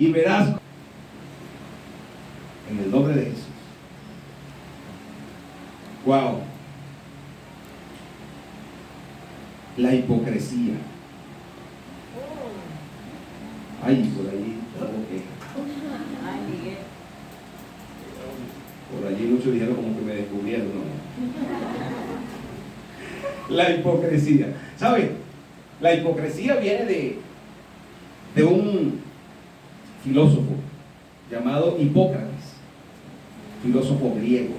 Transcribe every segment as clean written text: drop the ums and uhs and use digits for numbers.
y verás en el nombre de Jesús. Wow. La hipocresía. Ay, por allí, por allí muchos dijeron como que me descubrieron, ¿no? La hipocresía. ¿Sabe? La hipocresía viene de un filósofo llamado Hipócrates, filósofo griego.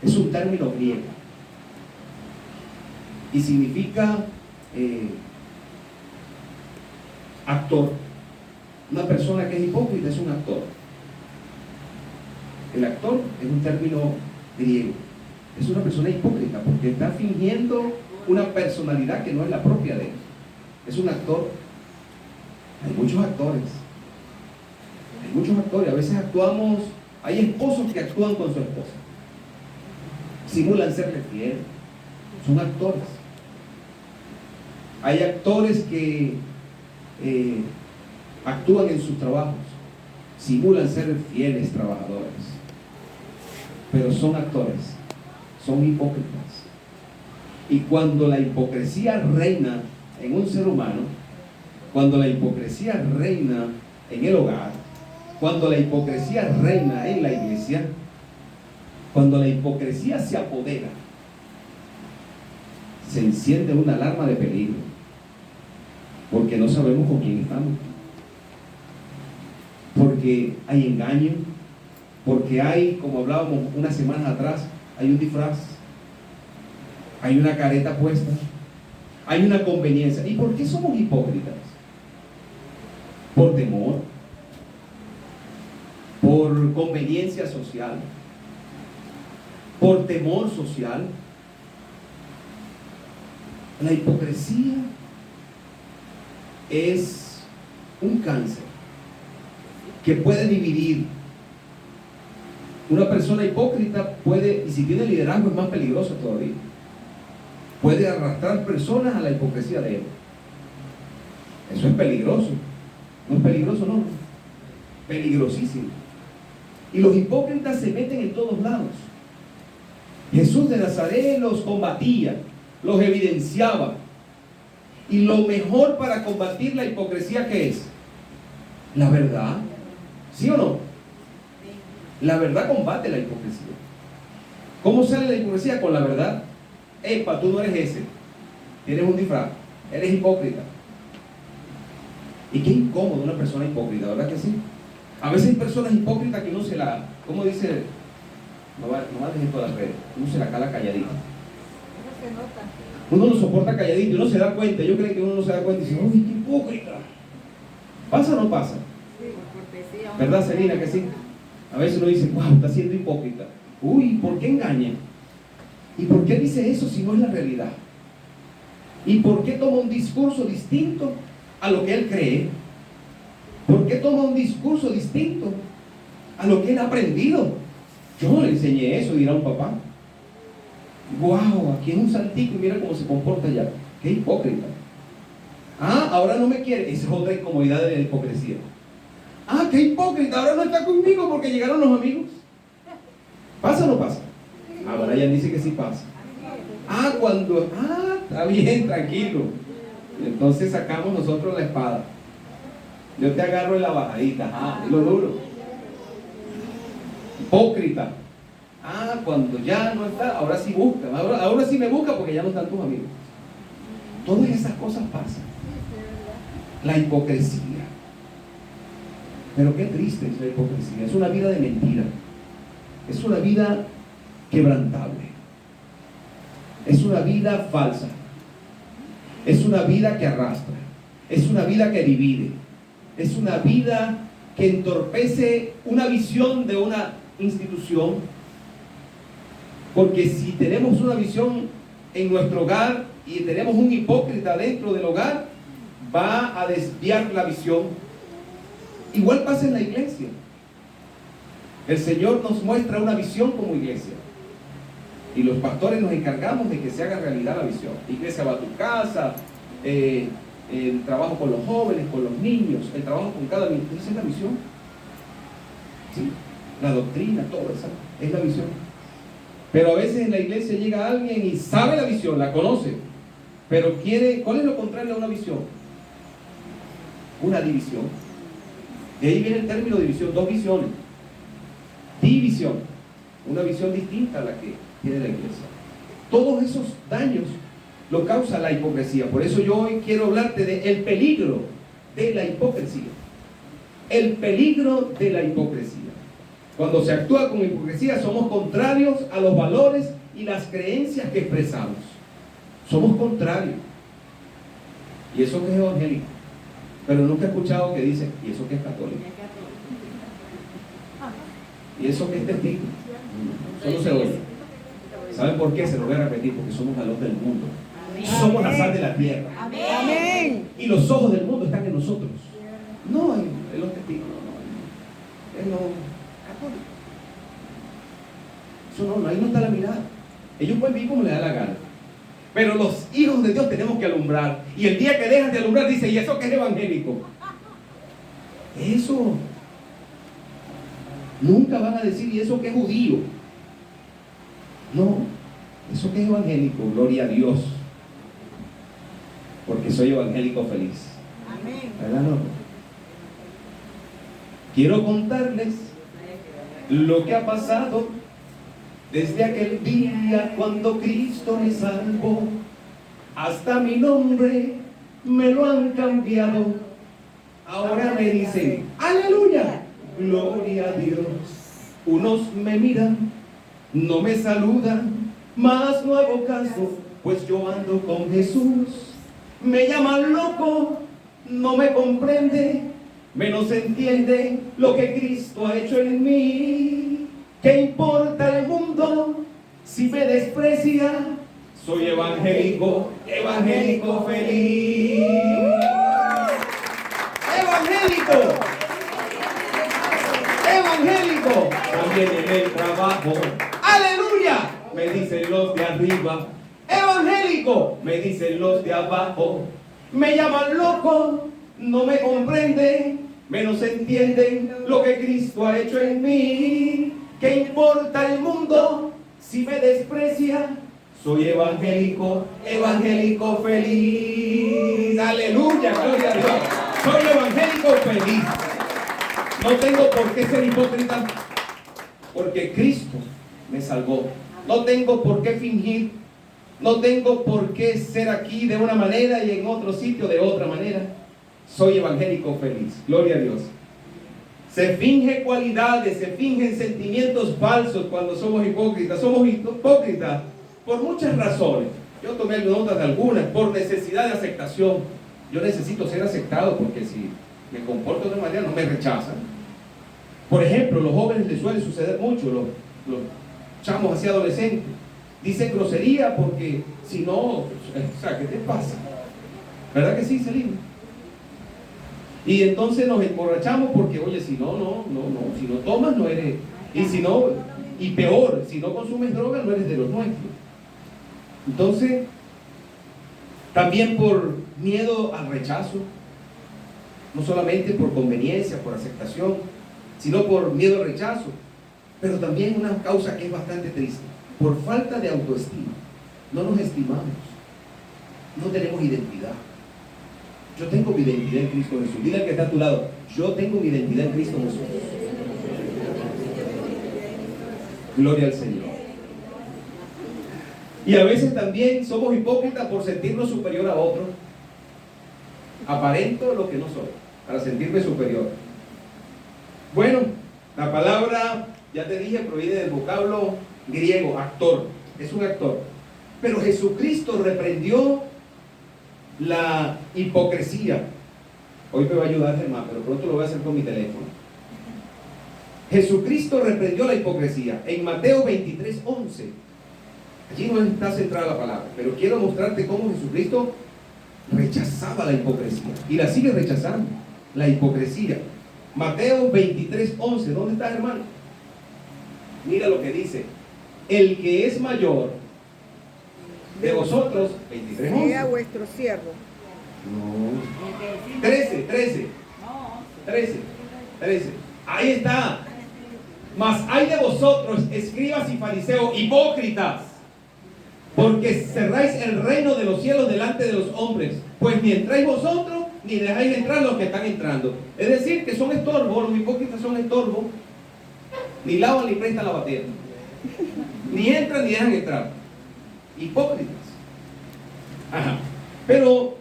Es un término griego y significa actor. Una persona que es hipócrita es un actor. El actor es un término griego. Es una persona hipócrita porque está fingiendo una personalidad que no es la propia de él. Es un actor. Hay muchos actores. Hay muchos actores. A veces actuamos. Hay esposos que actúan con su esposa. Simulan serle fiel. Son actores. Hay actores que actúan en sus trabajos. Simulan ser fieles trabajadores. Pero son actores. Son hipócritas. Y cuando la hipocresía reina en un ser humano, cuando la hipocresía reina en el hogar, cuando la hipocresía reina en la iglesia, cuando la hipocresía se apodera, se enciende una alarma de peligro, porque no sabemos con quién estamos, porque hay engaño, porque hay, como hablábamos unas semanas atrás, hay un disfraz, hay una careta puesta, hay una conveniencia. ¿Y por qué somos hipócritas? Por temor, por conveniencia social, por temor social. La hipocresía es un cáncer que puede dividir. Una persona hipócrita puede, y si tiene liderazgo es más peligroso todavía, puede arrastrar personas a la hipocresía de él. Eso es peligroso. ¿No es peligroso? No. Peligrosísimo. Y los hipócritas se meten en todos lados. Jesús de Nazaret los combatía, los evidenciaba. Y lo mejor para combatir la hipocresía, ¿qué es? La verdad. ¿Sí o no? La verdad combate la hipocresía. ¿Cómo sale la hipocresía? Con la verdad. Epa, tú no eres ese. Tienes un disfraz. Eres hipócrita. Y qué incómodo una persona hipócrita, ¿verdad que sí? A veces hay personas hipócritas que uno se la, ¿cómo dice? No va a dejar todas las redes. Uno se la cala calladita. Uno lo soporta calladito, uno se da cuenta. Yo creo que uno no se da cuenta y dice, uy, qué hipócrita. ¿Pasa o no pasa? ¿Verdad, Selina, que sí? A veces uno dice, wow, está siendo hipócrita. Uy, ¿por qué engaña? ¿Y por qué dice eso si no es la realidad? ¿Y por qué toma un discurso distinto a lo que él cree? ¿Por qué toma un discurso distinto a lo que él ha aprendido? Yo no le enseñé eso, dirá un papá. Wow, aquí es un santico y mira cómo se comporta ya. Qué hipócrita. Ah, ahora no me quiere. Esa es otra incomodidad de la hipocresía. Ah, qué hipócrita, ahora no está conmigo porque llegaron los amigos. ¿Pasa o no pasa? Ah, bueno, ella dice que sí pasa. Ah, cuando, está bien, tranquilo. Entonces sacamos nosotros la espada. Yo te agarro en la bajadita, es lo duro. Hipócrita. Ah, cuando ya no está, ahora sí busca. Ahora sí me busca porque ya no están tus amigos. Todas esas cosas pasan. La hipocresía. Pero qué triste es la hipocresía. Es una vida de mentira. Es una vida quebrantable. Es una vida falsa. Es una vida que arrastra. Es una vida que divide. Es una vida que entorpece una visión de una institución. Porque si tenemos una visión en nuestro hogar y tenemos un hipócrita dentro del hogar, va a desviar la visión. Igual pasa en la iglesia. El Señor nos muestra una visión como iglesia. Y los pastores nos encargamos de que se haga realidad la visión. Iglesia va a tu casa, el trabajo con los jóvenes, con los niños, el trabajo con cada niño. Esa es la misión. ¿Sí? La doctrina, todo eso es la visión. Pero a veces en la iglesia llega alguien y sabe la visión, la conoce, pero quiere, ¿cuál es lo contrario a una visión? Una división. De ahí viene el término división, dos visiones. División, una visión distinta a la que tiene la iglesia. Todos esos daños lo causa la hipocresía. Por eso yo hoy quiero hablarte del peligro de la hipocresía. El peligro de la hipocresía. Cuando se actúa con hipocresía, somos contrarios a los valores y las creencias que expresamos. Somos contrarios. Y eso que es evangélico. Pero nunca he escuchado que dice, ¿y eso que es católico? ¿Y eso que es testigo? Solo se oye. ¿Saben por qué? Se lo voy a repetir, porque somos la luz del mundo. Somos la sal de la tierra. Amén. Y los ojos del mundo están en nosotros. No en los testigos, no. En los católicos. Eso no, ahí no está la mirada. Ellos pueden vivir como les da la gana. Pero los hijos de Dios tenemos que alumbrar. Y el día que dejan de alumbrar, dice, ¿y eso qué es evangélico? Eso. Nunca van a decir, ¿y eso qué es judío? No, eso que es evangélico, gloria a Dios. Porque soy evangélico feliz. Amén. ¿Verdad, no? Quiero contarles lo que ha pasado desde aquel día cuando Cristo me salvó. Hasta mi nombre me lo han cambiado. Ahora me dicen, aleluya, gloria a Dios. Unos me miran, no me saludan, mas no hago caso, pues yo ando con Jesús. Me llaman loco, no me comprende, menos entiende lo que Cristo ha hecho en mí. ¿Qué importa el mundo si me desprecia? Soy evangélico, evangélico feliz. Evangélico, evangélico, también en el trabajo. ¡Aleluya! Me dicen los de arriba. Evangélico, me dicen los de abajo. Me llaman loco, no me comprenden, menos entienden lo que Cristo ha hecho en mí. ¿Qué importa el mundo si me desprecia? Soy evangélico, evangélico feliz. Aleluya, gloria a Dios. Soy evangélico feliz. No tengo por qué ser hipócrita, porque Cristo me salvó. No tengo por qué fingir. No tengo por qué ser aquí de una manera y en otro sitio de otra manera. Soy evangélico feliz. Gloria a Dios. Se finge cualidades, se fingen sentimientos falsos cuando somos hipócritas. Somos hipócritas por muchas razones. Yo tomé notas de algunas. Por necesidad de aceptación. Yo necesito ser aceptado porque si me comporto de una manera no me rechazan. Por ejemplo, los jóvenes les suele suceder mucho, los chamos así adolescentes. Dicen grosería porque si no, o sea, ¿qué te pasa? ¿Verdad que sí, Celina? Y entonces nos emborrachamos porque, oye, si no, si no tomas no eres, y si no, y peor, si no consumes droga no eres de los nuestros. Entonces, también por miedo al rechazo, no solamente por conveniencia, por aceptación, sino por miedo al rechazo, pero también una causa que es bastante triste, por falta de autoestima. No nos estimamos, no tenemos identidad. Yo tengo mi identidad en Cristo Jesús. Dile al que está a tu lado, yo tengo mi identidad en Cristo Jesús. Gloria al Señor. Y a veces también somos hipócritas por sentirnos superior a otros. Aparento lo que no soy, para sentirme superior. Bueno, la palabra, ya te dije, proviene del vocablo griego, actor. Es un actor. Pero Jesucristo reprendió la hipocresía. Hoy me va a ayudar Germán, pero pronto lo voy a hacer con mi teléfono. Jesucristo reprendió la hipocresía en Mateo 23:11. Allí no está centrada la palabra, pero quiero mostrarte cómo Jesucristo rechazaba la hipocresía y la sigue rechazando, la hipocresía. Mateo 23:11, ¿dónde está, hermano? Mira lo que dice: el que es mayor de vosotros, 23:11, sea vuestro siervo. No. 13. Ahí está. Mas hay de vosotros, escribas y fariseos, hipócritas, porque cerráis el reino de los cielos delante de los hombres, pues ni entráis vosotros, ni dejáis entrar los que están entrando. Es decir, que son estorbos, los hipócritas son estorbos, ni lavan ni prestan la batea, ni entran ni dejan entrar. Hipócritas. Ajá. Pero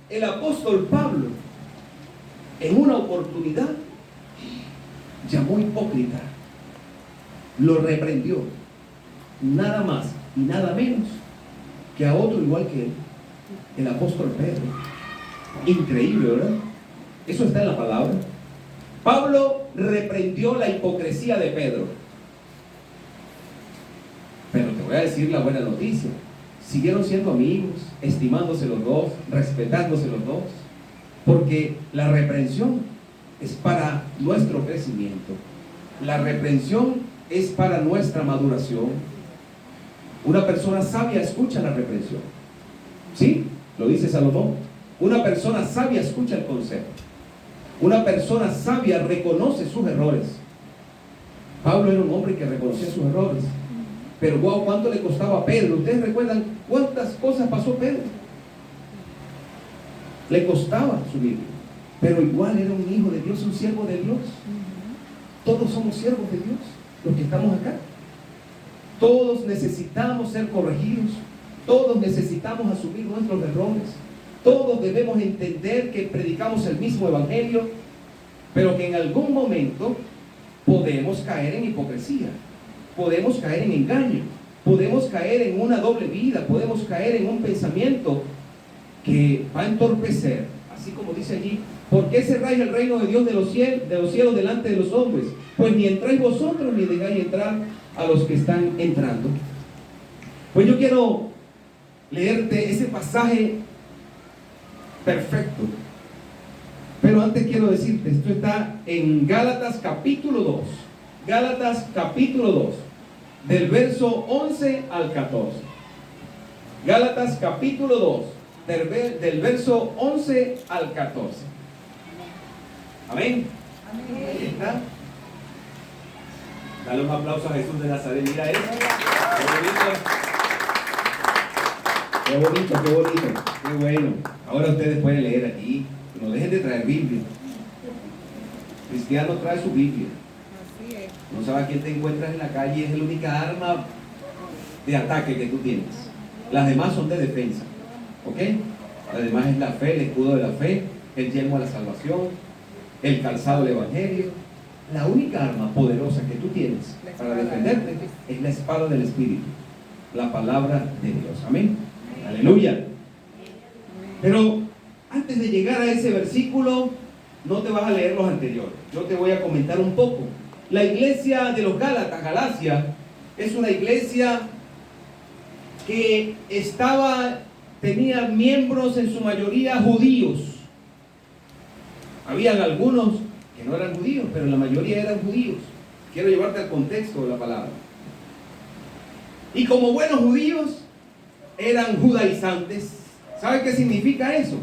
el apóstol Pablo, en una oportunidad, llamó hipócrita, lo reprendió, nada más y nada menos que a otro igual que él, el apóstol Pedro. Increíble, ¿verdad? Eso está en la palabra. Pablo reprendió la hipocresía de Pedro. Pero te voy a decir la buena noticia: siguieron siendo amigos, estimándose los dos, respetándose los dos, porque la reprensión es para nuestro crecimiento. La reprensión es para nuestra maduración. Una persona sabia escucha la reprensión. ¿Sí? Lo dice Salomón. Una persona sabia escucha el consejo. Una persona sabia reconoce sus errores. Pablo era un hombre que reconocía sus errores. Pero wow, ¿cuánto le costaba a Pedro? ¿Ustedes recuerdan cuántas cosas pasó Pedro? Le costaba su Biblia, pero igual era un hijo de Dios, un siervo de Dios. Todos somos siervos de Dios, los que estamos acá. Todos necesitamos ser corregidos. Todos necesitamos asumir nuestros errores. Todos debemos entender que predicamos el mismo evangelio, pero que en algún momento podemos caer en hipocresía, podemos caer en engaño, podemos caer en una doble vida, podemos caer en un pensamiento que va a entorpecer, así como dice allí: ¿por qué cerráis el reino de Dios de los cielos delante de los hombres? Pues ni entráis vosotros ni dejáis entrar a los que están entrando. Pues yo quiero leerte ese pasaje perfecto, pero antes quiero decirte, esto está en Gálatas capítulo 2. Gálatas capítulo 2, del verso 11 al 14. Gálatas capítulo 2, del verso 11 al 14. Amén. Ahí está. Dale un aplauso a Jesús de Nazaret. Mira eso. Qué bonito, qué bonito, qué bueno. Ahora ustedes pueden leer aquí. No dejen de traer Biblia. Cristiano trae su Biblia. No sabes a quién te encuentras en la calle, es la única arma de ataque que tú tienes. Las demás son de defensa. ¿Ok? Además es la fe, el escudo de la fe, el yelmo a la salvación, el calzado del evangelio. La única arma poderosa que tú tienes para defenderte es la espada del Espíritu, la palabra de Dios. Amén. Aleluya. Pero antes de llegar a ese versículo, no te vas a leer los anteriores. Yo te voy a comentar un poco. La iglesia de los Gálatas, Galacia, es una iglesia que tenía miembros en su mayoría judíos. Habían algunos que no eran judíos, pero la mayoría eran judíos. Quiero llevarte al contexto de la palabra. Y como buenos judíos, eran judaizantes. ¿Sabe qué significa eso?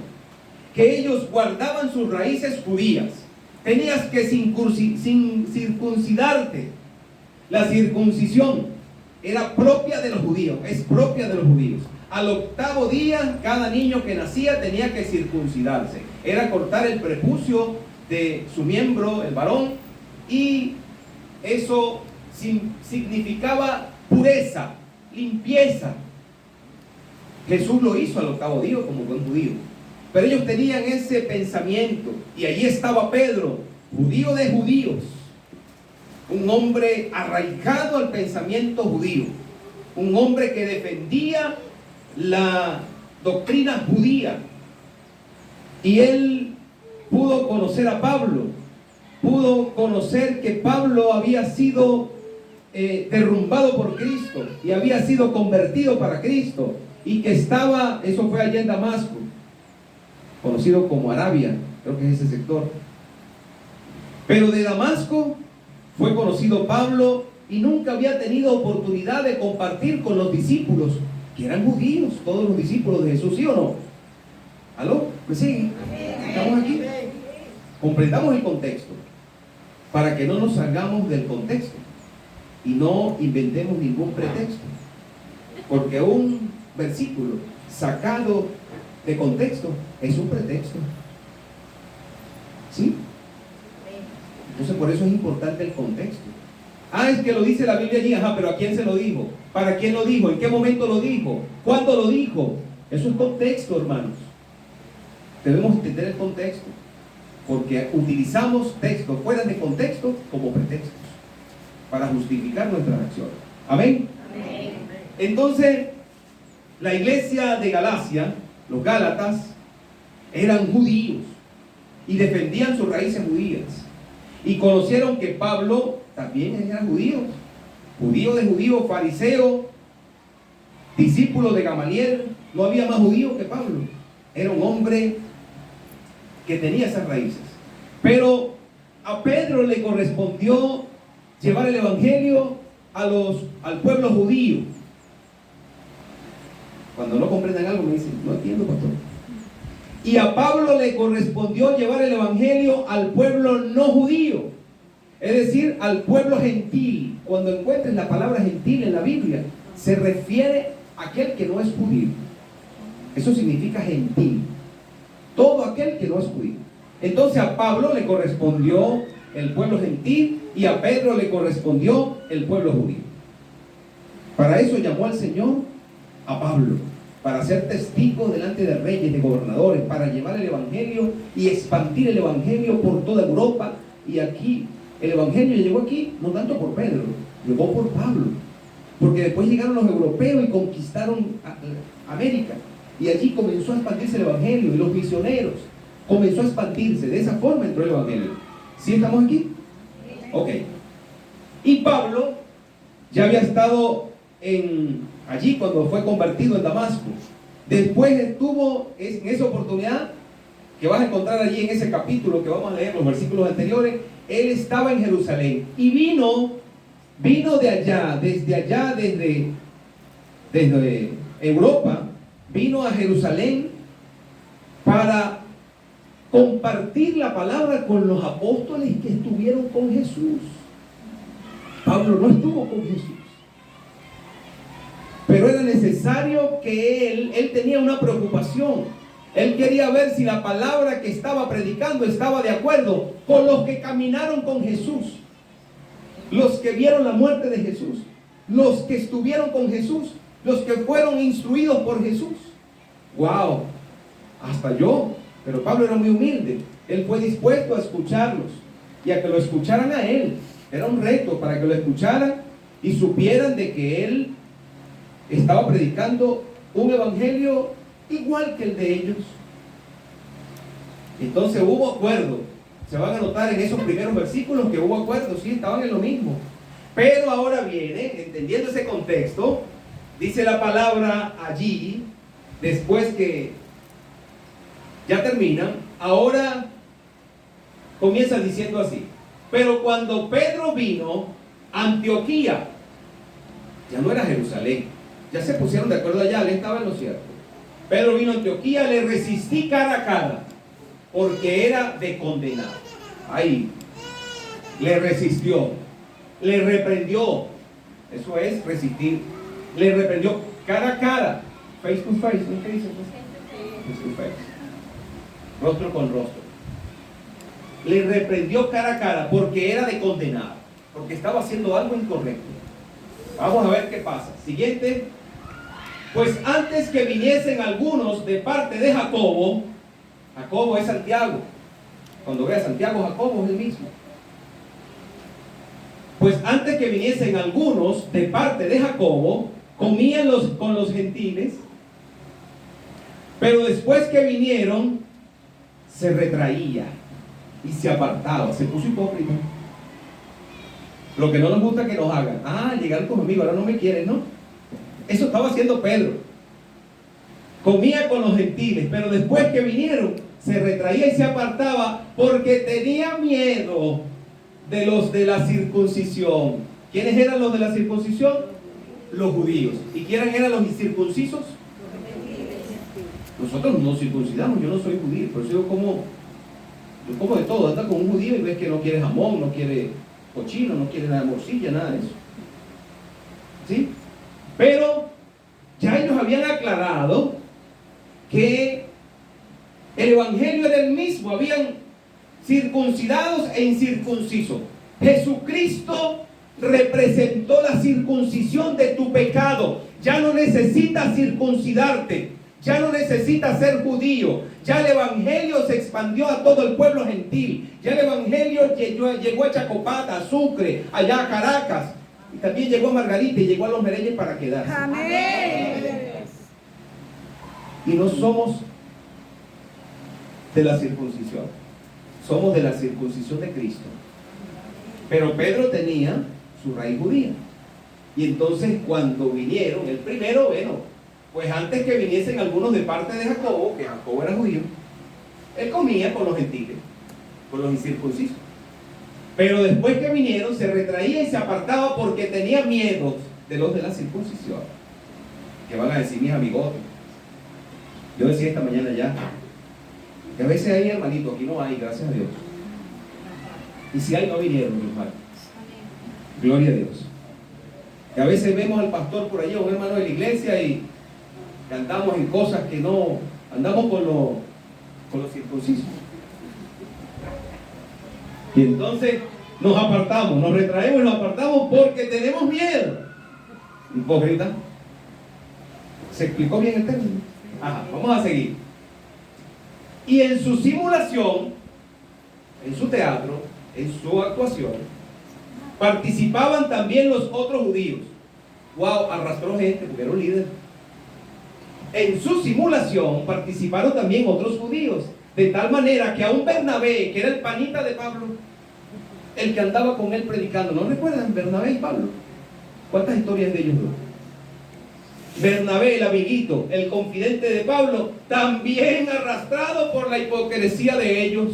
Que ellos guardaban sus raíces judías. Tenías que circuncidarte. La circuncisión era propia de los judíos, es propia de los judíos. Al 8º día, cada niño que nacía tenía que circuncidarse. Era cortar el prepucio de su miembro, el varón, y eso significaba pureza, limpieza. Jesús lo hizo al 8º día como buen judío. Pero ellos tenían ese pensamiento, y allí estaba Pedro, judío de judíos, un hombre arraigado al pensamiento judío, un hombre que defendía la doctrina judía. Y él pudo conocer a Pablo, pudo conocer que Pablo había sido derrumbado por Cristo y había sido convertido para Cristo, y que estaba, eso fue allá en Damasco, conocido como Arabia, creo que es ese sector. Pero de Damasco fue conocido Pablo, y nunca había tenido oportunidad de compartir con los discípulos, que eran judíos, todos los discípulos de Jesús, ¿sí o no? ¿Aló? Pues sí, estamos aquí. Comprendamos el contexto para que no nos salgamos del contexto y no inventemos ningún pretexto. Porque un versículo sacado de contexto es un pretexto. ¿Sí? Entonces por eso es importante el contexto. Ah, es que lo dice la Biblia allí, ajá, pero ¿a quién se lo dijo? ¿Para quién lo dijo? ¿En qué momento lo dijo? ¿Cuándo lo dijo? Eso es contexto, hermanos. Debemos entender el contexto, porque utilizamos textos fuera de contexto como pretextos para justificar nuestras acciones. ¿Amén? Amén. Entonces, la iglesia de Galacia, los Gálatas, eran judíos y defendían sus raíces judías. Y conocieron que Pablo también era judío, judío de judío, fariseo, discípulo de Gamaliel. No había más judío que Pablo. Era un hombre que tenía esas raíces. Pero a Pedro le correspondió llevar el evangelio al pueblo judío. Cuando no comprendan algo me dicen, no entiendo, pastor. Y a Pablo le correspondió llevar el evangelio al pueblo no judío, es decir, al pueblo gentil. Cuando encuentres la palabra gentil en la Biblia, se refiere a aquel que no es judío. Eso significa gentil, todo aquel que no es judío. Entonces a Pablo le correspondió el pueblo gentil y a Pedro le correspondió el pueblo judío. Para eso llamó al Señor a Pablo, para ser testigo delante de reyes, de gobernadores, para llevar el evangelio y expandir el evangelio por toda Europa. Y aquí, el evangelio llegó aquí no tanto por Pedro, llegó por Pablo, porque después llegaron los europeos y conquistaron América, y allí comenzó a expandirse el evangelio, y los misioneros comenzó a expandirse. De esa forma entró el evangelio. ¿Sí estamos aquí? Ok. Y Pablo ya había estado allí cuando fue convertido en Damasco. Después estuvo en esa oportunidad que vas a encontrar allí en ese capítulo que vamos a leer, los versículos anteriores. Él estaba en Jerusalén y vino de allá, desde Europa, vino a Jerusalén para compartir la palabra con los apóstoles que estuvieron con Jesús. Pablo no estuvo con Jesús, pero era necesario que él tenía una preocupación. Él quería ver si la palabra que estaba predicando estaba de acuerdo con los que caminaron con Jesús, los que vieron la muerte de Jesús, los que estuvieron con Jesús, los que fueron instruidos por Jesús. ¡Wow! Hasta yo. Pero Pablo era muy humilde. Él fue dispuesto a escucharlos y a que lo escucharan a él. Era un reto para que lo escucharan y supieran de que él estaba predicando un evangelio igual que el de ellos. Entonces hubo acuerdo. Se van a notar en esos primeros versículos que hubo acuerdo, sí, estaban en lo mismo. Pero ahora viene, entendiendo ese contexto, dice la palabra allí, después que ya termina, ahora comienza diciendo así: pero cuando Pedro vino a Antioquía, ya no era Jerusalén, ya se pusieron de acuerdo allá, él estaba en lo cierto. Pedro vino a Antioquía, le resistí cara a cara, porque era de condenar. Ahí, le resistió, le reprendió, eso es resistir, le reprendió cara a cara, face to face, ¿no? ¿Qué dice? Face to face, rostro con rostro. Le reprendió cara a cara, porque era de condenar, porque estaba haciendo algo incorrecto. Vamos a ver qué pasa. Siguiente. Pues antes que viniesen algunos de parte de Jacobo, Jacobo es Santiago. Cuando veas Santiago, Jacobo es el mismo. Pues antes que viniesen algunos de parte de Jacobo, comían con los gentiles, pero después que vinieron, se retraía y se apartaba, se puso hipócrita. Lo que no nos gusta que nos hagan. Ah, llegaron conmigo, ahora no me quieren, ¿no? Eso estaba haciendo Pedro. Comía con los gentiles, pero después que vinieron, se retraía y se apartaba porque tenía miedo de los de la circuncisión. ¿Quiénes eran los de la circuncisión? Los judíos. ¿Y quiénes eran los incircuncisos? Nosotros no nos circuncidamos, yo no soy judío, por eso yo como de todo. Anda con un judío y ves que no quiere jamón, no quiere cochino, no quiere nada de morcilla, nada de eso. ¿Sí? Pero ya ellos habían aclarado que el evangelio era el mismo, habían circuncidados e incircuncisos. Jesucristo representó la circuncisión de tu pecado. Ya no necesitas circuncidarte, ya no necesitas ser judío. Ya el evangelio se expandió a todo el pueblo gentil. Ya el evangelio llegó a Chacopata, a Sucre, allá a Caracas. Y también llegó a Margarita y llegó a Los Mereyes para quedarse. Amén. Y no somos de la circuncisión, somos de la circuncisión de Cristo. Pero Pedro tenía su raíz judía. Y entonces cuando vinieron, el primero, bueno, pues antes que viniesen algunos de parte de Jacobo, que Jacobo era judío, él comía con los gentiles, con los incircuncisos. Pero después que vinieron, se retraía y se apartaba porque tenía miedo de los de la circuncisión. Que van a decir mis amigotes. Yo decía esta mañana ya, que a veces hay hermanito, aquí no hay, gracias a Dios. Y si hay, no vinieron, mi hermano. Gloria a Dios. Que a veces vemos al pastor por allí, un hermano de la iglesia, y cantamos en cosas que no, andamos con los circuncisos. Y entonces nos apartamos, nos retraemos y nos apartamos porque tenemos miedo. Hipócrita. ¿Se explicó bien el término? Ajá, vamos a seguir. Y en su simulación, en su teatro, en su actuación, participaban también los otros judíos. Wow, arrastró gente porque era un líder. En su simulación participaron también otros judíos, de tal manera que aún Bernabé, que era el panita de Pablo, el que andaba con él predicando, ¿no recuerdan Bernabé y Pablo? ¿Cuántas historias de ellos dos? Bernabé, el amiguito, el confidente de Pablo, también arrastrado por la hipocresía de ellos.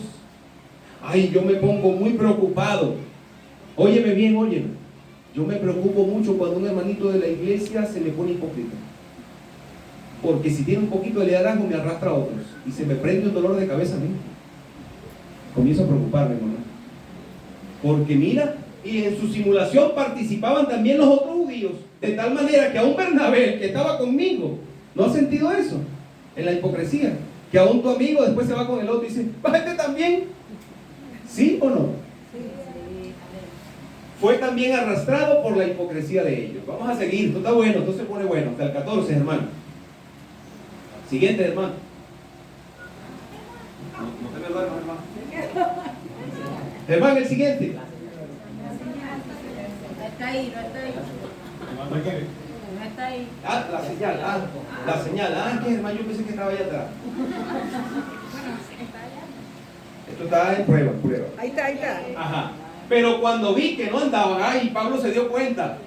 Ay, yo me pongo muy preocupado. Óyeme bien, óyeme. Yo me preocupo mucho cuando un hermanito de la iglesia se me pone hipócrita. Porque si tiene un poquito de liderazgo me arrastra a otros. Y se me prende un dolor de cabeza a mí. Comienzo a preocuparme, hermano. Porque mira, y en su simulación participaban también los otros judíos. De tal manera que aún Bernabé, que estaba conmigo, ¿no ha sentido eso? En la hipocresía. Que aún tu amigo después se va con el otro y dice, ¿este también? ¿Sí o no? Fue también arrastrado por la hipocresía de ellos. Vamos a seguir, esto está bueno, esto se pone bueno. Hasta el 14, hermano. Siguiente, hermano. No te me duermas, hermano. Hermano, el siguiente. No está ahí, no está ahí. No está ahí. Ah, la señal, la señal. Ah, que hermano, yo pensé que estaba allá atrás. Esto está en prueba. Ahí está. Ajá. Pero cuando vi que no andaban, ay, Pablo se dio cuenta.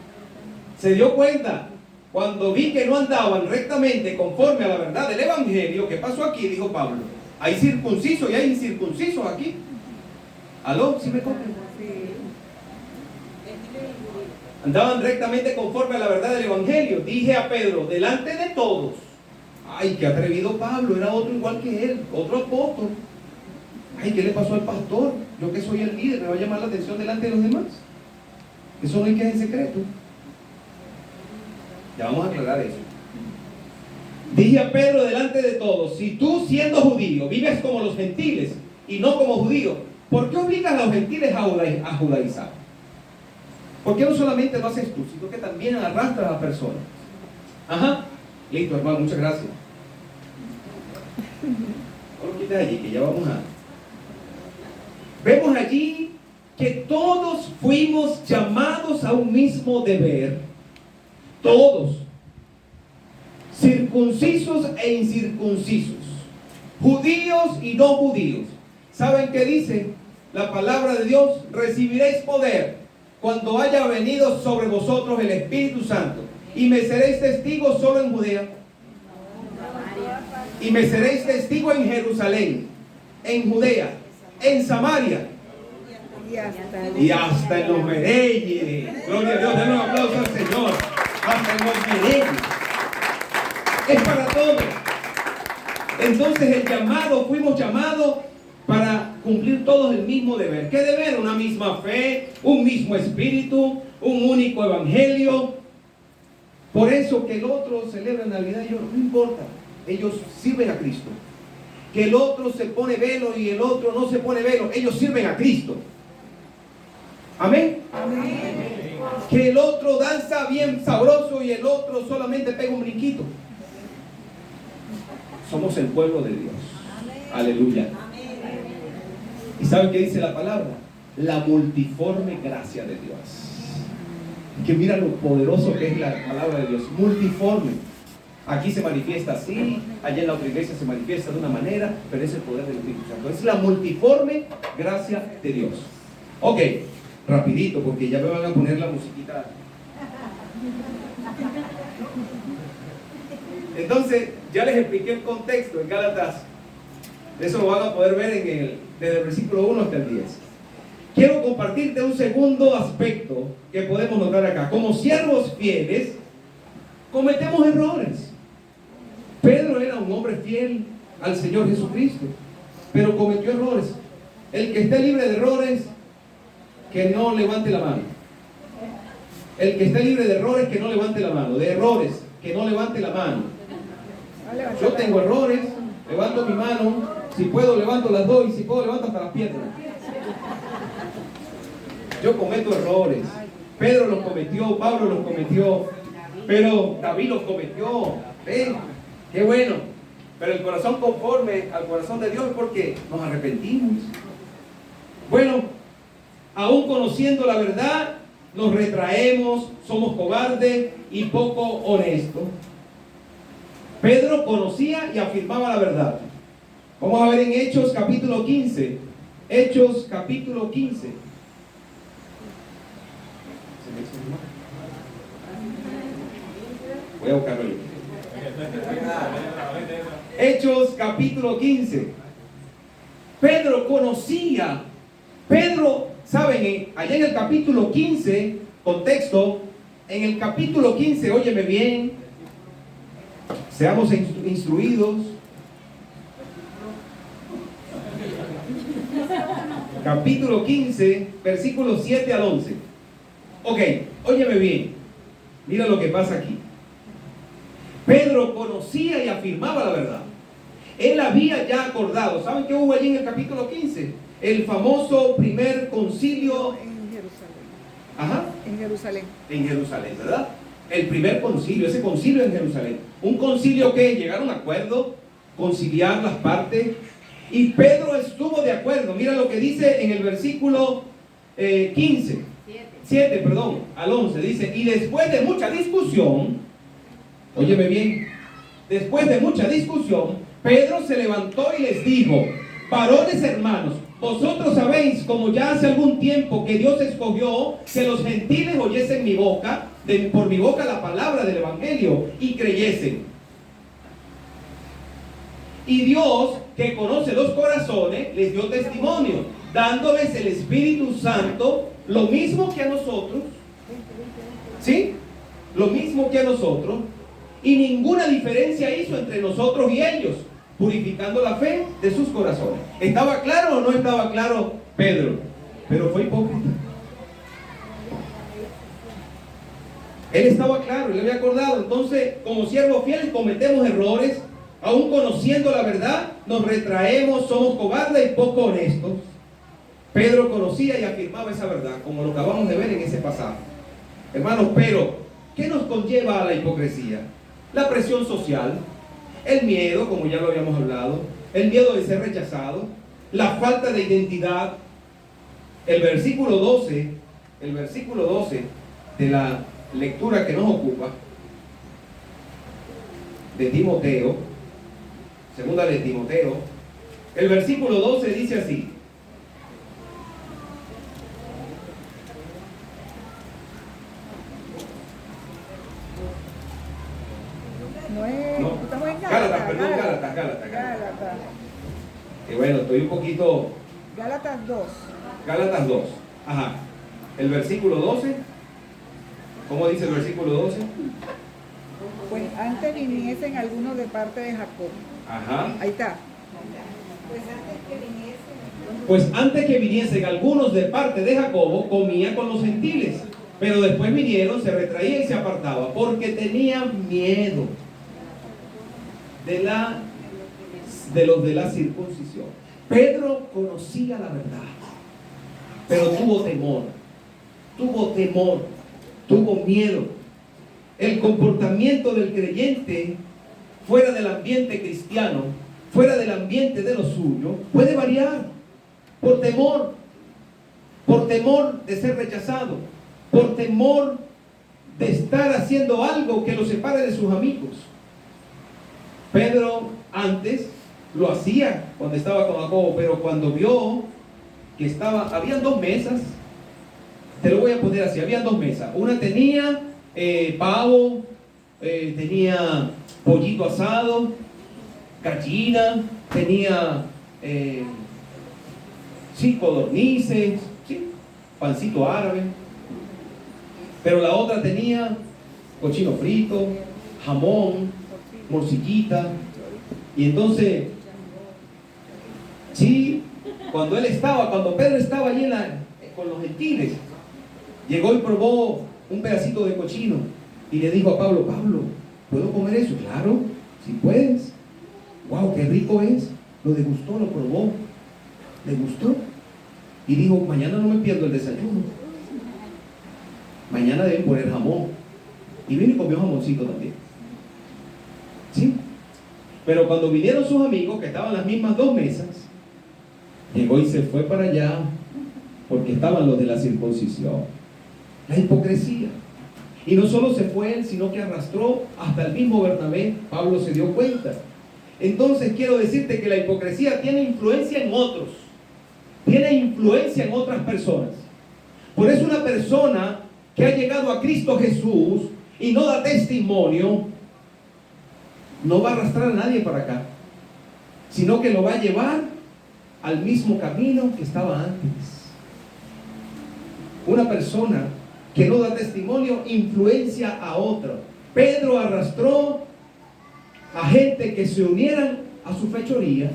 Cuando vi que no andaban rectamente conforme a la verdad del evangelio, ¿qué pasó aquí? Dijo Pablo. Hay circuncisos y hay incircuncisos aquí. ¿Aló? ¿Sí me copian? Andaban rectamente conforme a la verdad del evangelio. Dije a Pedro, delante de todos. Ay, qué atrevido Pablo, era otro igual que él, otro apóstol. Ay, ¿qué le pasó al pastor? Yo que soy el líder, me va a llamar la atención delante de los demás. Eso no hay que hacer en secreto. Ya vamos a aclarar eso. Dije a Pedro delante de todos, si tú siendo judío vives como los gentiles y no como judío, ¿por qué obligas a los gentiles a judaizar? ¿Por qué no solamente lo haces tú, sino que también arrastras a las personas? Ajá, listo, hermano, muchas gracias. No lo quites allí, que ya vamos a... Vemos allí que todos fuimos llamados a un mismo deber. Todos. Circuncisos e incircuncisos. Judíos y no judíos. ¿Saben qué dice la palabra de Dios? Recibiréis poder cuando haya venido sobre vosotros el Espíritu Santo. Y me seréis testigos solo en Judea. Y me seréis testigos en Jerusalén, en Judea, en Samaria y hasta en los Mereyes. Gloria a Dios, denle un aplauso al Señor. Hasta en los Mereyes. Es para todos. Entonces el llamado, fuimos llamados para cumplir todos el mismo deber. ¿Qué deber? Una misma fe, un mismo espíritu, un único evangelio. Por eso que el otro celebra Navidad, no importa, ellos sirven a Cristo. Que el otro se pone velo y el otro no se pone velo, ellos sirven a Cristo. Amén. Amén. Que el otro danza bien sabroso y el otro solamente pega un brinquito. Somos el pueblo de Dios. Aleluya. ¿Y saben qué dice la palabra? La multiforme gracia de Dios. Que mira lo poderoso que es la palabra de Dios. Multiforme. Aquí se manifiesta así, allá en la otra iglesia se manifiesta de una manera, pero es el poder del Espíritu Santo. Es la multiforme gracia de Dios. Ok, rapidito, porque ya me van a poner la musiquita. Entonces, ya les expliqué el contexto en Gálatas. Eso lo van a poder ver desde el versículo 1 hasta el 10. Quiero compartirte un segundo aspecto que podemos notar acá. Como siervos fieles, cometemos errores. Pedro era un hombre fiel al Señor Jesucristo, pero cometió errores. El que esté libre de errores, que no levante la mano. El que esté libre de errores, que no levante la mano. De errores, que no levante la mano. Yo tengo errores, levanto mi mano. Si puedo, levanto las dos, y si puedo, levanto hasta las piernas. Yo cometo errores. Pedro los cometió, Pablo los cometió, pero David los cometió. Qué bueno. Pero el corazón conforme al corazón de Dios es porque nos arrepentimos. Bueno, aún conociendo la verdad, nos retraemos, somos cobardes y poco honestos. Pedro conocía y afirmaba la verdad. Vamos a ver en Hechos capítulo 15. Hechos capítulo 15. Voy a buscarlo yo. Hechos capítulo 15. Pedro conocía. Pedro, ¿saben? Allá en el capítulo 15, contexto, en el capítulo 15, óyeme bien, seamos instruidos. Capítulo 15, versículos 7 al 11. Ok, óyeme bien. Mira lo que pasa aquí. Pedro conocía y afirmaba la verdad. Él había ya acordado. ¿Saben qué hubo allí en el capítulo 15? El famoso primer concilio En Jerusalén. Ajá. En Jerusalén. En Jerusalén, ¿verdad? El primer concilio, ese concilio en Jerusalén. Un concilio que llegaron a acuerdo, conciliar las partes. Y Pedro estuvo de acuerdo. Mira lo que dice en el versículo 7, al 11. Dice, y después de mucha discusión, óyeme bien, después de mucha discusión, Pedro se levantó y les dijo, varones hermanos, vosotros sabéis, como ya hace algún tiempo que Dios escogió que los gentiles oyesen mi boca, por mi boca la palabra del evangelio, y creyesen. Y Dios, que conoce los corazones, les dio testimonio, dándoles el Espíritu Santo, lo mismo que a nosotros. ¿Sí? Lo mismo que a nosotros. Y ninguna diferencia hizo entre nosotros y ellos, purificando la fe de sus corazones. ¿Estaba claro o no estaba claro Pedro? Pero fue hipócrita. Él estaba claro, él había acordado. Entonces, como siervos fieles cometemos errores. Aún conociendo la verdad, nos retraemos, somos cobardes y poco honestos. Pedro conocía y afirmaba esa verdad, como lo acabamos de ver en ese pasaje. Hermanos, pero, ¿qué nos conlleva a la hipocresía? La presión social, el miedo, como ya lo habíamos hablado, el miedo de ser rechazado, la falta de identidad. El versículo 12 de la lectura que nos ocupa, de Timoteo, segunda de Timoteo, el versículo 12 dice así: Estamos en Gálatas. Y bueno, estoy un poquito. Gálatas 2. Gálatas 2. Ajá. El versículo 12. ¿Cómo dice el versículo 12? Pues antes viniesen algunos de parte de Jacob. Ajá. Ahí está. Pues antes que viniesen algunos de parte de Jacobo, comía con los gentiles. Pero después vinieron, se retraía y se apartaba, porque tenían miedo de los de la circuncisión. Pedro conocía la verdad, pero tuvo temor, tuvo miedo. El comportamiento del creyente fuera del ambiente cristiano, fuera del ambiente de lo suyo, puede variar por temor de ser rechazado, por temor de estar haciendo algo que lo separe de sus amigos. Pedro antes lo hacía cuando estaba con Jacobo, pero cuando vio que habían dos mesas, te lo voy a poner así, habían dos mesas. Una tenía pavo, tenía pollito asado, gallina, tenía codornices, pancito árabe. Pero la otra tenía cochino frito, jamón, morcillita. Y entonces, cuando Pedro estaba allí con los gentiles, llegó y probó un pedacito de cochino y le dijo a Pablo, ¿puedo comer eso? Claro, si puedes. Wow, qué rico es. Lo degustó, lo probó, le gustó y dijo, mañana no me pierdo el desayuno. Mañana deben poner jamón. Y vino y comió jamoncito también. ¿Sí? Pero cuando vinieron sus amigos, que estaban en las mismas dos mesas, llegó y se fue para allá, porque estaban los de la circuncisión. La hipocresía. Y no solo se fue él, sino que arrastró hasta el mismo Bernabé. Pablo se dio cuenta. Entonces quiero decirte que la hipocresía tiene influencia en otros. Tiene influencia en otras personas. Por eso una persona que ha llegado a Cristo Jesús y no da testimonio, no va a arrastrar a nadie para acá, sino que lo va a llevar al mismo camino que estaba antes. Una persona que no da testimonio influencia a otra. Pedro arrastró a gente que se unieran a su fechoría.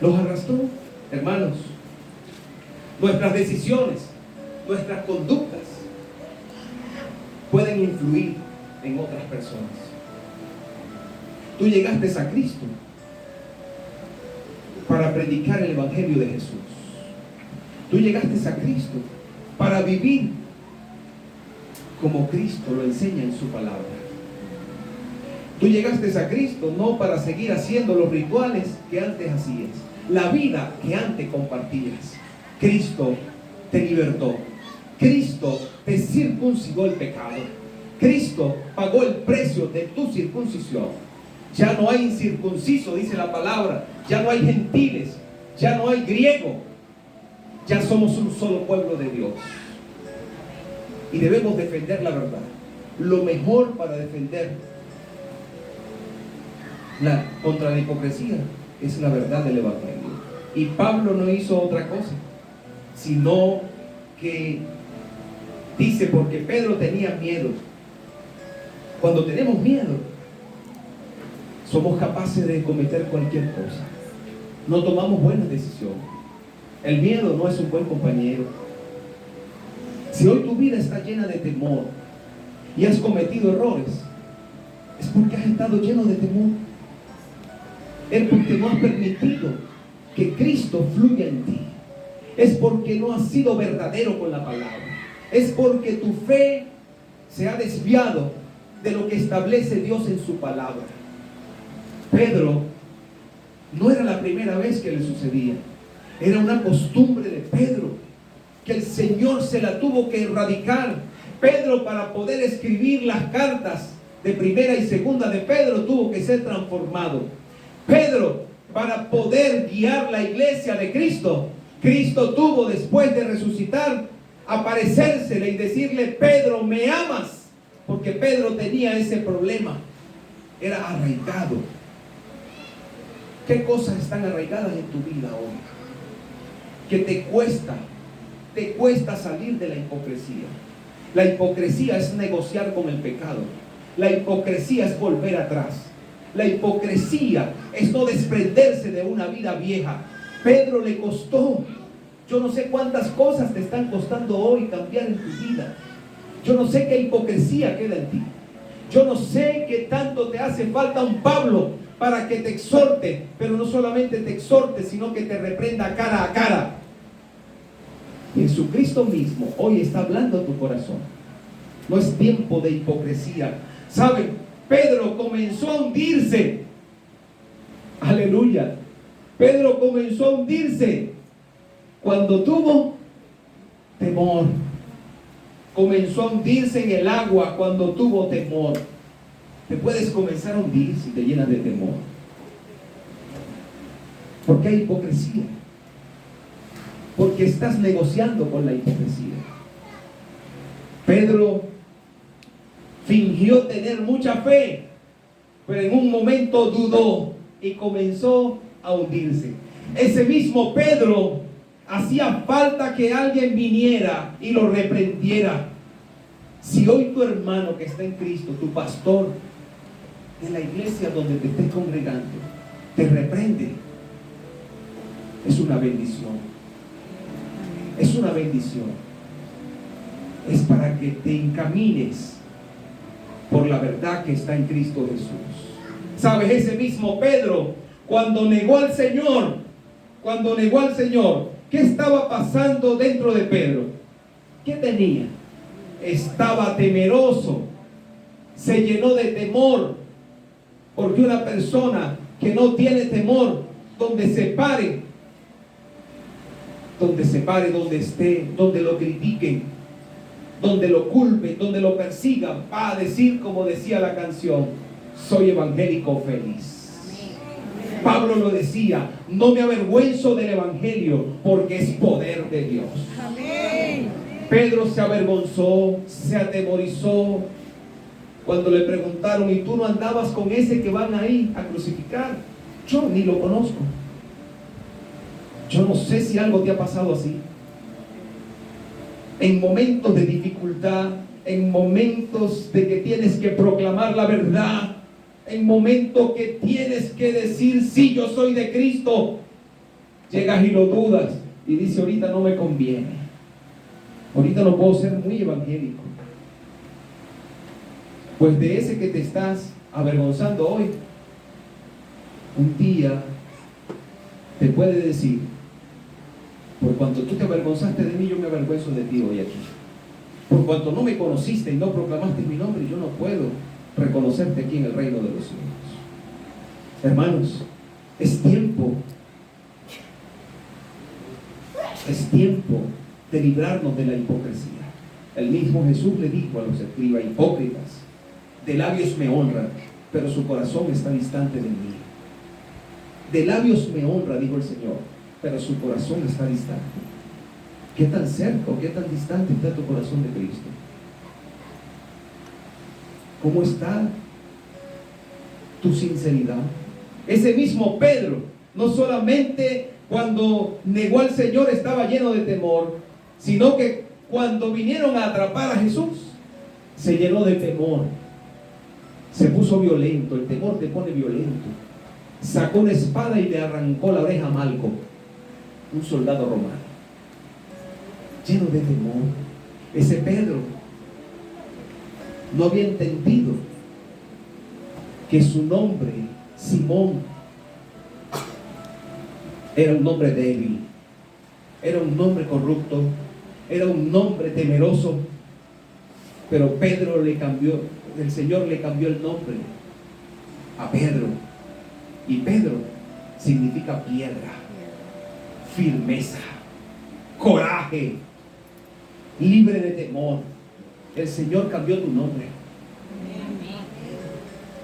Los arrastró, hermanos. Nuestras decisiones, nuestras conductas pueden influir en otras personas. Tú llegaste a Cristo para predicar el Evangelio de Jesús. Tú llegaste a Cristo para vivir como Cristo lo enseña en su palabra. Tú llegaste a Cristo no para seguir haciendo los rituales que antes hacías, la vida que antes compartías. Cristo te libertó. Cristo te circuncidó el pecado. Cristo pagó el precio de tu circuncisión. Ya no hay incircunciso, dice la palabra. Ya no hay gentiles. Ya no hay griego. Ya somos un solo pueblo de Dios. Y debemos defender la verdad. Lo mejor para defender contra la hipocresía es la verdad del Evangelio. Y Pablo no hizo otra cosa, sino que dice, porque Pedro tenía miedo. Cuando tenemos miedo, somos capaces de cometer cualquier cosa. No tomamos buenas decisiones. El miedo no es un buen compañero. Si hoy tu vida está llena de temor y has cometido errores, es porque has estado lleno de temor. Es porque no has permitido que Cristo fluya en ti. Es porque no has sido verdadero con la palabra. Es porque tu fe se ha desviado de lo que establece Dios en su palabra. Pedro no era la primera vez que le sucedía. Era una costumbre de Pedro que el Señor se la tuvo que erradicar. Pedro, para poder escribir las cartas de primera y segunda de Pedro, tuvo que ser transformado. Pedro, para poder guiar la iglesia de Cristo, Cristo tuvo, después de resucitar, aparecérsele y decirle: Pedro, ¿me amas? Porque Pedro tenía ese problema. Era arraigado. ¿Qué cosas están arraigadas en tu vida hoy? Que te cuesta salir de la hipocresía. La hipocresía es negociar con el pecado. La hipocresía es volver atrás. La hipocresía es no desprenderse de una vida vieja. Pedro le costó. Yo no sé cuántas cosas te están costando hoy cambiar en tu vida. Yo no sé qué hipocresía queda en ti. Yo no sé qué tanto te hace falta un Pablo para que te exhorte, pero no solamente te exhorte, sino que te reprenda cara a cara. Jesucristo mismo hoy está hablando a tu corazón. No es tiempo de hipocresía. ¿Saben? Pedro comenzó a hundirse. Aleluya. Pedro comenzó a hundirse cuando tuvo temor. Comenzó a hundirse en el agua cuando tuvo temor. Te puedes comenzar a hundir si te llenas de temor. Porque hay hipocresía. Porque estás negociando con la hipocresía. Pedro fingió tener mucha fe, pero en un momento dudó y comenzó a hundirse. Ese mismo Pedro hacía falta que alguien viniera y lo reprendiera. Si hoy tu hermano que está en Cristo, tu pastor de la iglesia donde te estés congregando, te reprende, es una bendición. Es una bendición. Es para que te encamines por la verdad que está en Cristo Jesús. ¿Sabes? Ese mismo Pedro, cuando negó al Señor, ¿qué estaba pasando dentro de Pedro? ¿Qué tenía? Estaba temeroso, se llenó de temor, porque una persona que no tiene temor, donde se pare, donde esté, donde lo critiquen, donde lo culpen, donde lo persigan, va a decir como decía la canción: soy evangélico feliz. Pablo lo decía: no me avergüenzo del evangelio, porque es poder de Dios. Amén. Pedro se avergonzó, se atemorizó cuando le preguntaron: ¿y tú no andabas con ese que van ahí a crucificar? Yo ni lo conozco. Yo no sé si algo te ha pasado así. En momentos de dificultad, en momentos de que tienes que proclamar la verdad, en momentos que tienes que decir: sí, yo soy de Cristo, llegas y lo dudas y dices: ahorita no me conviene, ahorita no puedo ser muy evangélico. Pues de ese que te estás avergonzando hoy, un día te puede decir: por cuanto tú te avergonzaste de mí, yo me avergüenzo de ti hoy aquí. Por cuanto no me conociste y no proclamaste mi nombre, yo no puedo reconocerte aquí en el reino de los cielos. Hermanos, es tiempo de librarnos de la hipocresía. El mismo Jesús le dijo a los escribas: hipócritas, de labios me honran, pero su corazón está distante de mí. De labios me honra, dijo el Señor, pero su corazón está distante. ¿Qué tan cerca o qué tan distante está tu corazón de Cristo? ¿Cómo está tu sinceridad? Ese mismo Pedro, no solamente cuando negó al Señor estaba lleno de temor, sino que cuando vinieron a atrapar a Jesús, se llenó de temor. Se puso violento. El temor te pone violento. Sacó una espada y le arrancó la oreja a Malco, un soldado romano. Lleno de temor. Ese Pedro no había entendido que su nombre, Simón, era un nombre débil, era un nombre corrupto, era un nombre temeroso. Pero Pedro le cambió, el Señor le cambió el nombre a Pedro. Y Pedro significa piedra, firmeza, coraje, libre de temor. El Señor cambió tu nombre.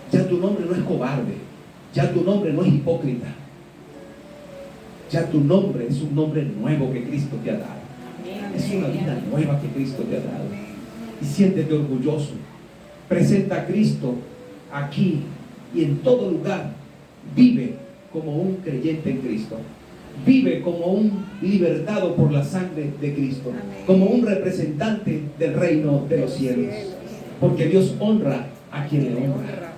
Ya tu nombre no es cobarde, ya tu nombre no es hipócrita, ya tu nombre es un nombre nuevo que Cristo te ha dado. Es una vida nueva que Cristo te ha dado. Y siéntete orgulloso. Presenta a Cristo aquí y en todo lugar. Vive como un creyente en Cristo. vive como un libertado por la sangre de Cristo, Amén. como un representante del reino de los cielos, porque Dios honra a quien le honra.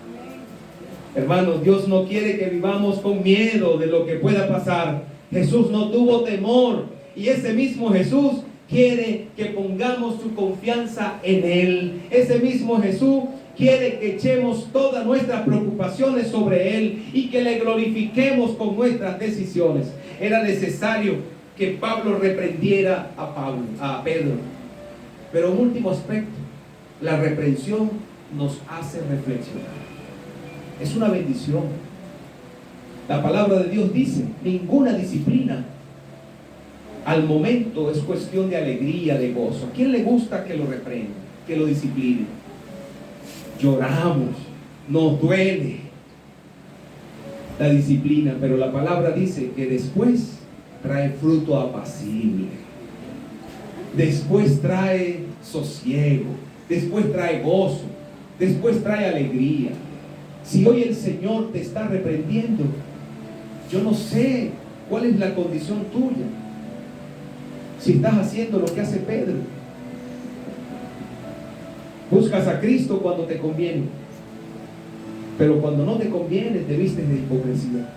Hermanos, Dios no quiere que vivamos con miedo de lo que pueda pasar. Jesús no tuvo temor, y ese mismo Jesús quiere que pongamos su confianza en Él. Ese mismo Jesús quiere que echemos todas nuestras preocupaciones sobre Él y que le glorifiquemos con nuestras decisiones. Era necesario que Pablo reprendiera a Pedro. Pero un último aspecto, la reprensión nos hace reflexionar. Es una bendición. La palabra de Dios dice, ninguna disciplina al momento es cuestión de alegría, de gozo. ¿A quién le gusta que lo reprenda, que lo discipline? Lloramos, nos duele la disciplina, pero la palabra dice que después trae fruto apacible, después trae sosiego, después trae gozo, después trae alegría. Si hoy el Señor te está reprendiendo, yo no sé cuál es la condición tuya. Si estás haciendo lo que hace Pedro, buscas a Cristo cuando te conviene, pero cuando no te conviene te vistes de hipocresía.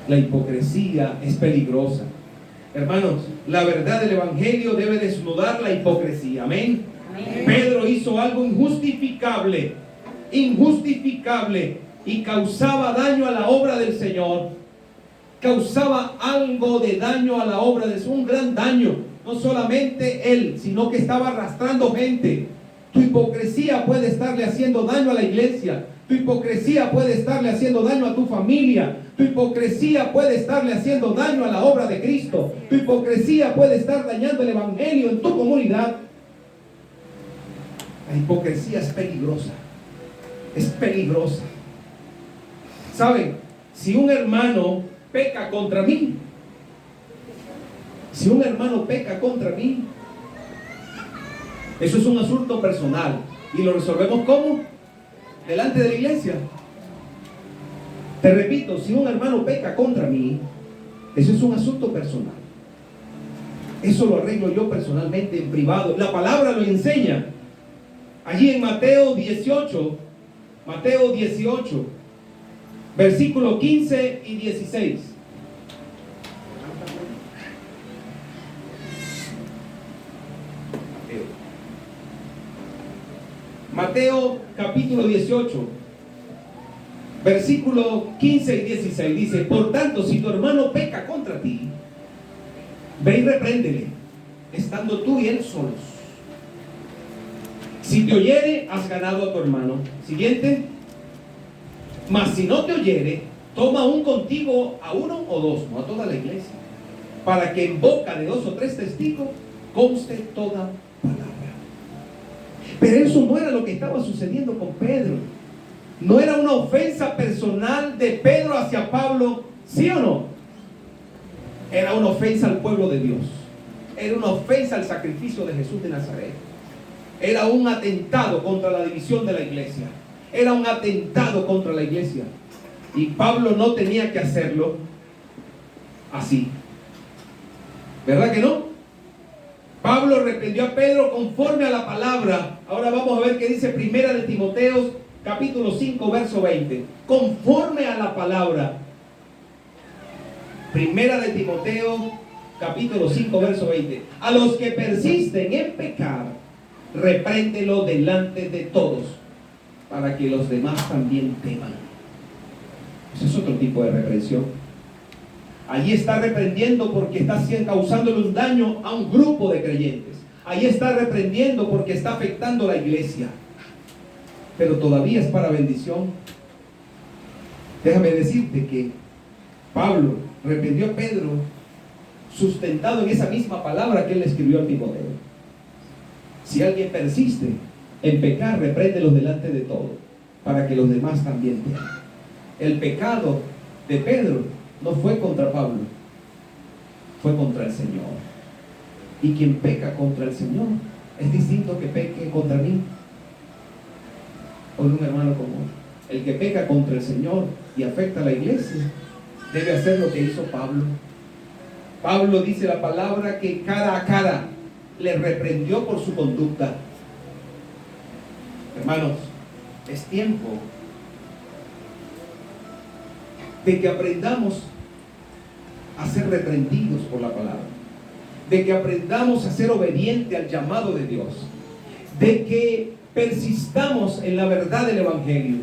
La hipocresía es peligrosa. Hermanos, la verdad del Evangelio debe desnudar la hipocresía. Amén. Amén. Pedro hizo algo injustificable, y causaba daño a la obra del Señor. Causaba algo de daño a la obra de Dios, un gran daño. No solamente él, sino que estaba arrastrando gente. Tu hipocresía puede estarle haciendo daño a la iglesia. Tu hipocresía puede estarle haciendo daño a tu familia. Tu hipocresía puede estarle haciendo daño a la obra de Cristo. Tu hipocresía puede estar dañando el Evangelio en tu comunidad. La hipocresía es peligrosa. Es peligrosa. ¿Saben? Si un hermano peca contra mí, eso es un asunto personal y lo resolvemos ¿cómo? Delante de la iglesia. Te repito, si un hermano peca contra mí, eso es un asunto personal. Eso lo arreglo yo personalmente en privado. La palabra lo enseña. Allí en Mateo 18, versículos 15 y 16. Mateo capítulo 18, versículos 15 y 16 dice: por tanto, si tu hermano peca contra ti, ve y repréndele, estando tú y él solos. Si te oyere, has ganado a tu hermano. Siguiente. Mas si no te oyere, toma aún contigo a uno o dos, no a toda la iglesia, para que en boca de 2 o 3 testigos conste toda palabra. Pero eso no era lo que estaba sucediendo con Pedro. No era una ofensa personal de Pedro hacia Pablo, ¿sí o no? Era una ofensa al pueblo de Dios. Era una ofensa al sacrificio de Jesús de Nazaret. Era un atentado contra la división de la iglesia. Era un atentado contra la iglesia. Y Pablo no tenía que hacerlo así. ¿Verdad que no? Pablo reprendió a Pedro conforme a la palabra. Ahora vamos a ver qué dice Primera de Timoteo, capítulo 5, verso 20. Conforme a la palabra. Primera de Timoteo, capítulo 5, verso 20. A los que persisten en pecar, repréndelo delante de todos, para que los demás también teman. Ese es otro tipo de reprensión. Allí está reprendiendo porque está causándole un daño a un grupo de creyentes. Allí está reprendiendo porque está afectando a la iglesia. Pero todavía es para bendición. Déjame decirte que Pablo reprendió a Pedro sustentado en esa misma palabra que él escribió a Timoteo. Si alguien persiste en pecar, repréndelos delante de todos, para que los demás también teman. El pecado de Pedro no fue contra Pablo, fue contra el Señor. Y quien peca contra el Señor es distinto que peque contra mí o de un hermano común. El que peca contra el Señor y afecta a la iglesia debe hacer lo que hizo Pablo, Pablo dice la palabra que cara a cara le reprendió por su conducta. Hermanos, es tiempo de que aprendamos a ser reprendidos por la palabra, de que aprendamos a ser obedientes al llamado de Dios, de que persistamos en la verdad del Evangelio,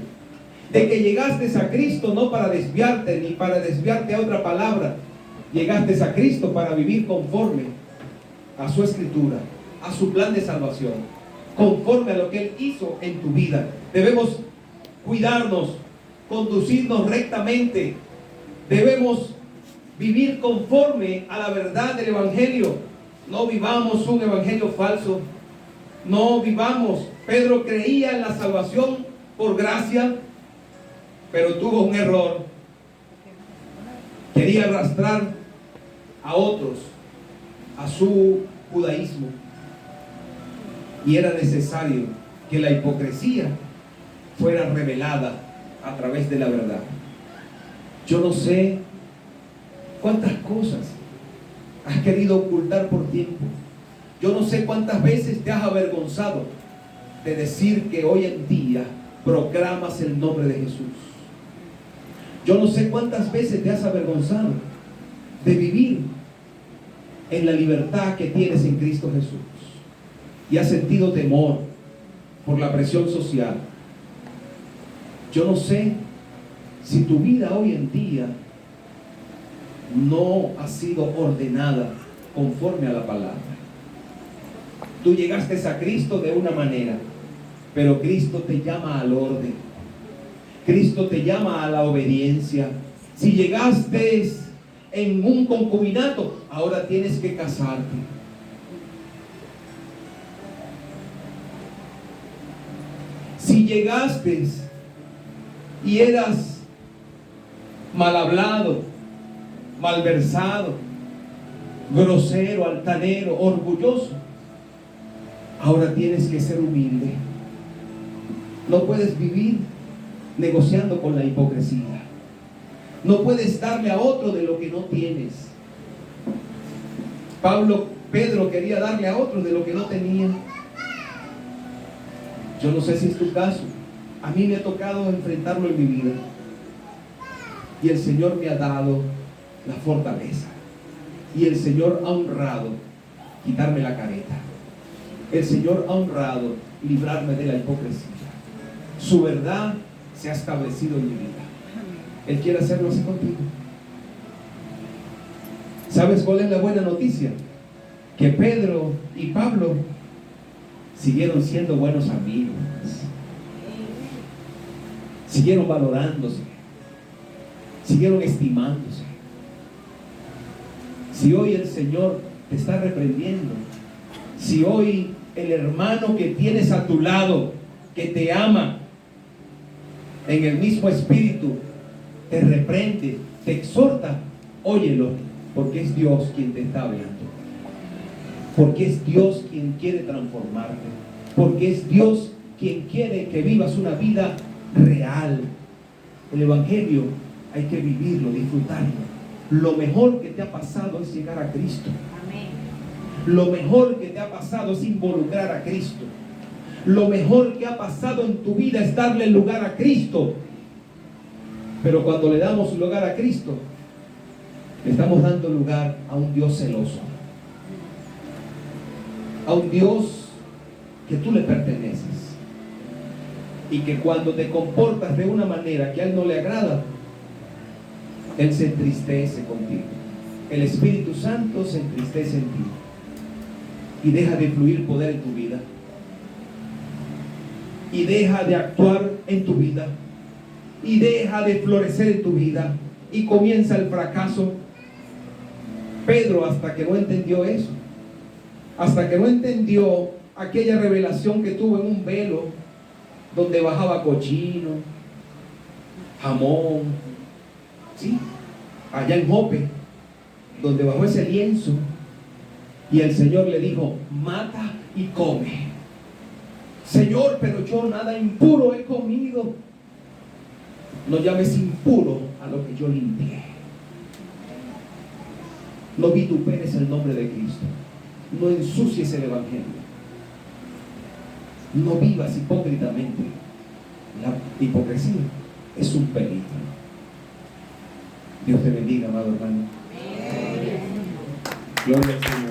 de que llegaste a Cristo no para desviarte ni para desviarte a otra palabra. Llegaste a Cristo para vivir conforme a su escritura, a su plan de salvación, conforme a lo que Él hizo en tu vida. Debemos cuidarnos, conducirnos rectamente. Debemos vivir conforme a la verdad del Evangelio. No vivamos un evangelio falso. No vivamos. Pedro creía en la salvación por gracia, pero tuvo un error. Quería arrastrar a otros a su judaísmo, y era necesario que la hipocresía fuera revelada a través de la verdad. Yo no sé cuántas cosas has querido ocultar por tiempo. Yo no sé cuántas veces te has avergonzado de decir que hoy en día proclamas el nombre de Jesús. Yo no sé cuántas veces te has avergonzado de vivir en la libertad que tienes en Cristo Jesús, y has sentido temor por la presión social. Yo no sé si tu vida hoy en día no ha sido ordenada conforme a la palabra. Tú llegaste a Cristo de una manera, pero Cristo te llama al orden. Cristo te llama a la obediencia. Si llegaste en un concubinato, ahora tienes que casarte. Si llegaste y eras mal hablado, malversado, grosero, altanero, orgulloso, ahora tienes que ser humilde. No puedes vivir negociando con la hipocresía. No puedes darle a otro de lo que no tienes. Pedro quería darle a otro de lo que no tenía. Yo no sé si es tu caso. A mí me ha tocado enfrentarlo en mi vida, y el Señor me ha dado la fortaleza, y el Señor ha honrado quitarme la careta. El Señor ha honrado librarme de la hipocresía. Su verdad se ha establecido en mi vida. Él quiere hacerlo así contigo. ¿Sabes cuál es la buena noticia? Que Pedro y Pablo siguieron siendo buenos amigos, siguieron valorándose, siguieron estimándose. Si hoy el Señor te está reprendiendo, si hoy el hermano que tienes a tu lado, que te ama en el mismo espíritu, te reprende, te exhorta, óyelo, porque es Dios quien te está hablando, porque es Dios quien quiere transformarte, porque es Dios quien quiere que vivas una vida real. El Evangelio hay que vivirlo, disfrutarlo. Lo mejor que te ha pasado es llegar a Cristo. Lo mejor que te ha pasado es involucrar a Cristo. Lo mejor que ha pasado en tu vida es darle lugar a Cristo. Pero cuando le damos lugar a Cristo, le estamos dando lugar a un Dios celoso, a un Dios que tú le perteneces, y que cuando te comportas de una manera que a Él no le agrada, Él se entristece contigo. El Espíritu Santo se entristece en ti y deja de fluir poder en tu vida, y deja de actuar en tu vida, y deja de florecer en tu vida, y comienza el fracaso. Pedro, hasta que no entendió eso, hasta que no entendió aquella revelación que tuvo en un velo donde bajaba cochino, jamón, ¿sí? Allá en Jope, donde bajó ese lienzo, y el Señor le dijo: mata y come. Señor, pero yo nada impuro he comido. No llames impuro a lo que yo limpié. No vituperes el nombre de Cristo. No ensucies el Evangelio. No vivas hipócritamente. La hipocresía es un peligro. Dios te bendiga, amado hermano. Gloria al Señor.